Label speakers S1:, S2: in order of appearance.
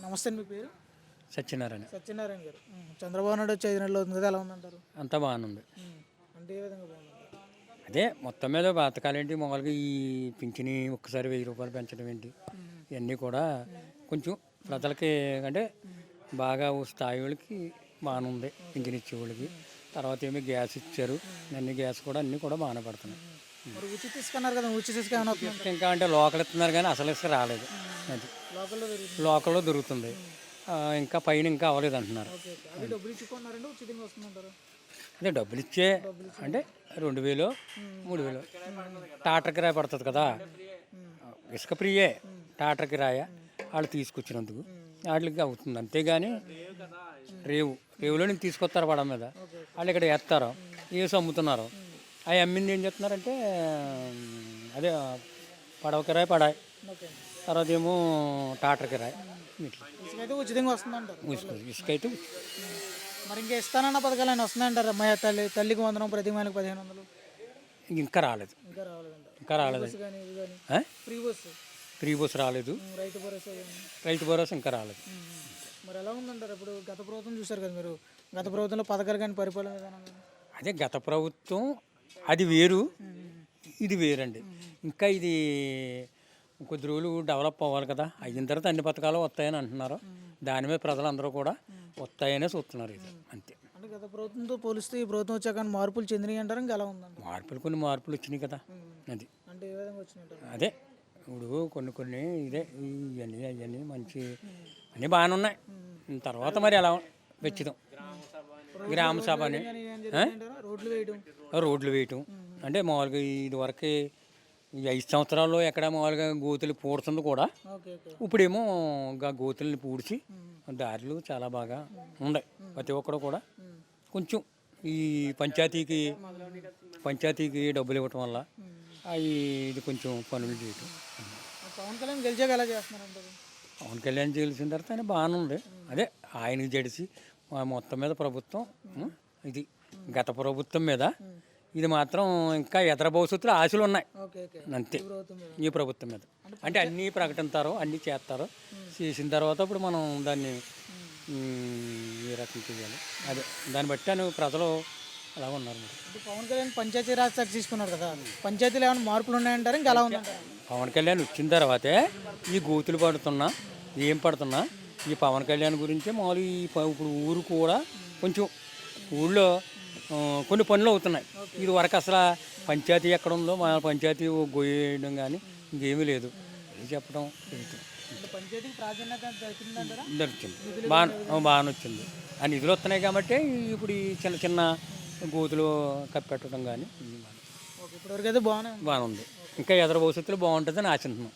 S1: నమస్తే అండి, మీ పేరు?
S2: సత్యనారాయణ.
S1: సత్యనారాయణ గారు. చంద్రబాబు నాయుడు వచ్చి 5 నెలలు అవుతుంది కదా, ఎలా ఉందంటారు?
S2: అంతా బాగానే ఉంది.
S1: అంటే ఏ విధంగా బాగుందంటారు?
S2: అదే మొత్తం మీద బతకాలేంటి మామూలుగా ఈ పింఛని ఒక్కసారి 1000 రూపాయలు పెంచడం ఏంటి ఇవన్నీ కూడా కొంచెం ప్రజలకి అంటే బాగా ఓ స్థాయి వాళ్ళకి బాగానే ఉంది. పింఛన్ ఇచ్చే వాళ్ళకి తర్వాత ఏమో గ్యాస్ ఇచ్చారు, అన్ని గ్యాస్ కూడా అన్నీ కూడా బాగానే పడుతున్నాయి.
S1: మరి ఉచిత ఇసుక అన్నారు కదా, ఉచిత ఇసుక ఏమైనా వస్తుందంటారా?
S2: ఇంకా అంటే లోకల్ ఇస్తున్నారు కానీ అసలు ఇసుక రాలేదు. అది
S1: లోకల్లో పెరుగుతుంది.
S2: లోకల్లో దొరుకుతుంది. ఇంకా పైన ఇంకా అవ్వలేదు అంటున్నారు.
S1: Okay okay. అది డబ్బులు ఇచ్చుకున్నారంటే ఉచితంగా వస్తుందంటారు?
S2: అదే డబ్బులు ఇచ్చే అంటే 2000 3000 టాటర్ కిరాయి పడుతుంది కదా, ఇసుక ఫ్రీయే టాటర్ కిరాయ వాళ్ళు తీసుకొచ్చినందుకు వాటికి అవుతుంది. అంతేగాని రేవులో నుంచి తీసుకొస్తారు పడవ మీద, వాళ్ళు ఇక్కడ వేస్తారు, వేసి అమ్ముతున్నారు. అవి అమ్మింది ఏం చెప్తున్నారంటే అదే పడవ కిరాయి పడాయి,
S1: ఓకే.
S2: తర్వాత ఏమో టాటర్ కిరాయి ఇట్లా
S1: ఇసుక అయితే ఉచితంగా వస్తుందంటారు?
S2: ఇసుక అయితే
S1: మరి ఇంకా ఇస్తానన్న పథకాలు అయినా వస్తున్నాయంటారా? తల్లికి వందనం, ప్రతి మహిళకి 1500
S2: ఇంకా రాలేదు.
S1: ఇంకా రాలేదంటారు?
S2: ఇంకా రాలేదు.
S1: బస్సు కానీ ఇది కానీ ఫ్రీ బస్సు,
S2: ఫ్రీ బస్ రాలేదు.
S1: రైతు భరోసా కానీ.
S2: రైతు భరోసా ఇంకా రాలేదు.
S1: మరి ఎలా ఉందంటారు? ఇప్పుడు గత ప్రభుత్వం చూశారు కదా మీరు, గత ప్రభుత్వంలో పథకాలు కానీ పరిపాలన విధానం కానీ.
S2: అదే గత ప్రభుత్వం అది వేరు, ఇది వేరండి. ఇంకా ఇది కొద్ది రోజులు డెవలప్ అవ్వాలి కదా, అయిన తర్వాత అన్ని పథకాలు వస్తాయని అంటున్నారు. దాని మీద ప్రజలందరూ కూడా వస్తాయనే చూస్తున్నారు. ఇది అంతే.
S1: అంటే గత ప్రభుత్వంతో పోలిస్తే ఈ ప్రభుత్వం వచ్చాక మార్పులు చెందినాయి అంటారు, ఇంకా ఎలా ఉందంటారు?
S2: కొన్ని మార్పులు వచ్చినాయి కదా. అది
S1: అంటే ఏ విధంగా వచ్చినాయంటారు?
S2: అదే ఇప్పుడు కొన్ని ఇదే ఇవన్నీ మంచి అన్నీ బాగానే ఉన్నాయి. తర్వాత మరి ఎలా వెచ్చిదాం గ్రామ సభ అని రోడ్లు వేయటం అంటే మామూలుగా ఇదివరకు ఈ 5 సంవత్సరాల్లో ఎక్కడ మామూలుగా గోతులు పూడుతుంది కూడా,
S1: ఓకే ఓకే.
S2: ఇప్పుడేమో ఇంకా గోతుల్ని పూడ్చి దారులు చాలా బాగా ఉన్నాయి. ప్రతి ఒక్కరు కూడా కొంచెం ఈ పంచాయతీకి డబ్బులు ఇవ్వటం వల్ల అవి ఇది కొంచెం పనులు చేయటం.
S1: పవన్ కళ్యాణ్ గెలిచాక ఎలా చేస్తున్నారంటారు?
S2: పవన్ కళ్యాణ్ గెలిచిన తర్వాత ఆయన బాగానే ఉంది. అదే ఆయనకి జడిసి మొత్తం మీద ప్రభుత్వం ఇది గత ప్రభుత్వం మీద ఇది మాత్రం ఇంకా ఎదర భవిష్యత్తులో ఆశలు ఉన్నాయి
S1: ఓకే ఓకే.
S2: అంతే. ఈ ప్రభుత్వం మీద అంటే అన్నీ ప్రకటిస్తారు, అన్నీ చేస్తారు. చేసిన తర్వాత ఇప్పుడు మనం దాన్ని ఏ రకం చేయాలి, అదే దాన్ని బట్టి అని ప్రజలు అలా ఉన్నారు. మరి
S1: ఇప్పుడు పవన్ కళ్యాణ్ పంచాయతీ రాజ్ శాఖ తీసుకున్నారు కదా, పంచాయతీలో ఏమైనా మార్పులు ఉన్నాయంటారు, ఇంకా ఎలా ఉందంటారు?
S2: పవన్ కళ్యాణ్ వచ్చిన తర్వాతే ఈ గోతులు పడుతున్నా ఏం పడుతున్నా ఈ పవన్ కళ్యాణ్ గురించే మామూలు ఇప్పుడు ఊరు కూడా కొంచెం ఊళ్ళో కొన్ని పనులు అవుతున్నాయి. ఇది వరకు అసలు పంచాయతీ ఎక్కడ ఉందో మా పంచాయతీ గోయడం కానీ ఇంకేమీ లేదు. అది చెప్పడం
S1: పంచాయతీకి ప్రాధాన్యత
S2: దొరికింది, బాగానే వచ్చింది. ఆ నిధులు వస్తున్నాయి కాబట్టి ఇప్పుడు ఈ చిన్న గోతులు కప్పెట్టడం కానీ
S1: ఇప్పటివరకు అయితే బాగానే
S2: ఉంది. ఇంకా ఎదర భవిష్యత్తులో బాగుంటుందని ఆశిస్తున్నాం.